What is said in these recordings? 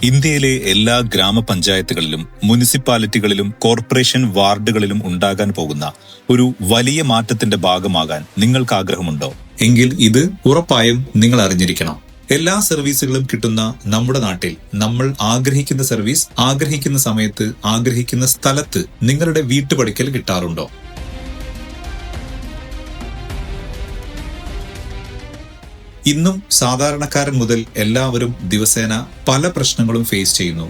ഇന്ത്യയിലെ എല്ലാ ഗ്രാമപഞ്ചായത്തുകളിലും മുനിസിപ്പാലിറ്റികളിലും കോർപ്പറേഷൻ വാർഡുകളിലും ഉണ്ടാകാൻ പോകുന്ന ഒരു വലിയ മാറ്റത്തിന്റെ ഭാഗമാകാൻ നിങ്ങൾക്ക് ആഗ്രഹമുണ്ടോ? എങ്കിൽ ഇത് ഉറപ്പായും നിങ്ങൾ അറിഞ്ഞിരിക്കണം. എല്ലാ സർവീസുകളും കിട്ടുന്ന നമ്മുടെ നാട്ടിൽ നമ്മൾ ആഗ്രഹിക്കുന്ന സർവീസ് ആഗ്രഹിക്കുന്ന സമയത്ത് ആഗ്രഹിക്കുന്ന സ്ഥലത്ത് നിങ്ങളുടെ വീട്ടുപടിക്കൽ കിട്ടാറുണ്ടോ? ഇന്നും സാധാരണക്കാരൻ മുതൽ എല്ലാവരും ദിവസേന പല പ്രശ്നങ്ങളും ഫേസ് ചെയ്യുന്നു.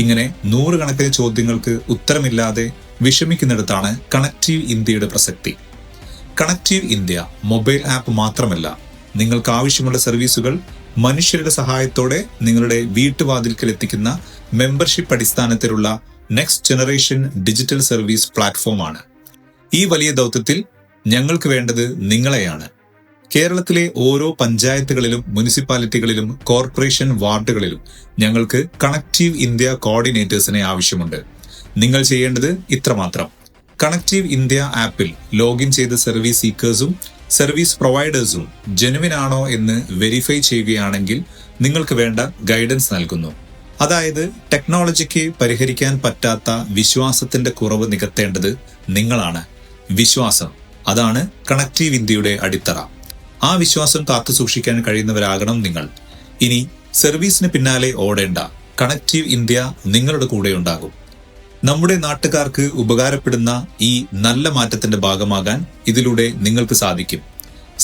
ഇങ്ങനെ നൂറുകണക്കിന് ചോദ്യങ്ങൾക്ക് ഉത്തരമില്ലാതെ വിഷമിക്കുന്നിടത്താണ് കണക്റ്റീവ് ഇന്ത്യയുടെ പ്രസക്തി. കണക്റ്റീവ് ഇന്ത്യ മൊബൈൽ ആപ്പ് മാത്രമല്ല, നിങ്ങൾക്ക് ആവശ്യമുള്ള സർവീസുകൾ മനുഷ്യരുടെ സഹായത്തോടെ നിങ്ങളുടെ വീട്ടുവാതിൽക്കൽ എത്തിക്കുന്ന മെമ്പർഷിപ്പ് അടിസ്ഥാനത്തിലുള്ള നെക്സ്റ്റ് ജനറേഷൻ ഡിജിറ്റൽ സർവീസ് പ്ലാറ്റ്ഫോമാണ്. ഈ വലിയ ദൗത്യത്തിൽ ഞങ്ങൾക്ക് വേണ്ടത് നിങ്ങളെയാണ്. കേരളത്തിലെ ഓരോ പഞ്ചായത്തുകളിലും മുനിസിപ്പാലിറ്റികളിലും കോർപ്പറേഷൻ വാർഡുകളിലും ഞങ്ങൾക്ക് കണക്റ്റീവ് ഇന്ത്യ കോർഡിനേറ്റേഴ്സിനെ ആവശ്യമുണ്ട്. നിങ്ങൾ ചെയ്യേണ്ടത് ഇത്രമാത്രം: കണക്റ്റീവ് ഇന്ത്യ ആപ്പിൽ ലോഗിൻ ചെയ്ത സർവീസ് സീക്കേഴ്സും സർവീസ് പ്രൊവൈഡേഴ്സും ജെനുവിൻ ആണോ എന്ന് വെരിഫൈ ചെയ്യുകയാണെങ്കിൽ നിങ്ങൾക്ക് വേണ്ട ഗൈഡൻസ് നൽകുന്നു. അതായത് ടെക്നോളജിക്ക് പരിഹരിക്കാൻ പറ്റാത്ത വിശ്വാസത്തിന്റെ കുറവ് നികത്തേണ്ടത് നിങ്ങളാണ്. വിശ്വാസം, അതാണ് കണക്റ്റീവ് ഇന്ത്യയുടെ അടിത്തറ. ആ വിശ്വാസം കാത്തു സൂക്ഷിക്കാൻ കഴിയുന്നവരാകണം നിങ്ങൾ. ഇനി സർവീസിന് പിന്നാലെ ഓടേണ്ട, കണക്റ്റീവ് ഇന്ത്യ നിങ്ങളുടെ കൂടെ ഉണ്ടാകും. നമ്മുടെ നാട്ടുകാർക്ക് ഉപകാരപ്പെടുന്ന ഈ നല്ല മാറ്റത്തിന്റെ ഭാഗമാകാൻ ഇതിലൂടെ നിങ്ങൾക്ക് സാധിക്കും.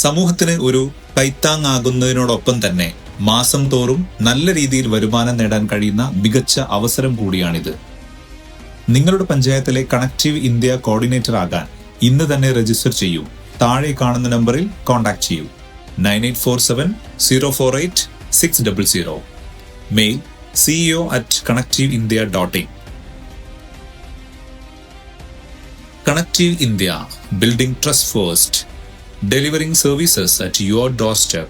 സമൂഹത്തിന് ഒരു കൈത്താങ്ങാകുന്നതിനോടൊപ്പം തന്നെ മാസം തോറും നല്ല രീതിയിൽ വരുമാനം നേടാൻ കഴിയുന്ന മികച്ച അവസരം കൂടിയാണിത്. നിങ്ങളുടെ പഞ്ചായത്തിലെ കണക്റ്റീവ് ഇന്ത്യ കോർഡിനേറ്റർ ആകാൻ ഇന്ന് തന്നെ രജിസ്റ്റർ ചെയ്യൂ. താഴെ കാണുന്ന നമ്പറിൽ കോൺടാക്ട് ചെയ്യൂ. 9847048600. Mail ceo@connectiveindia.in. Connective India, building trust first, delivering services at your doorstep.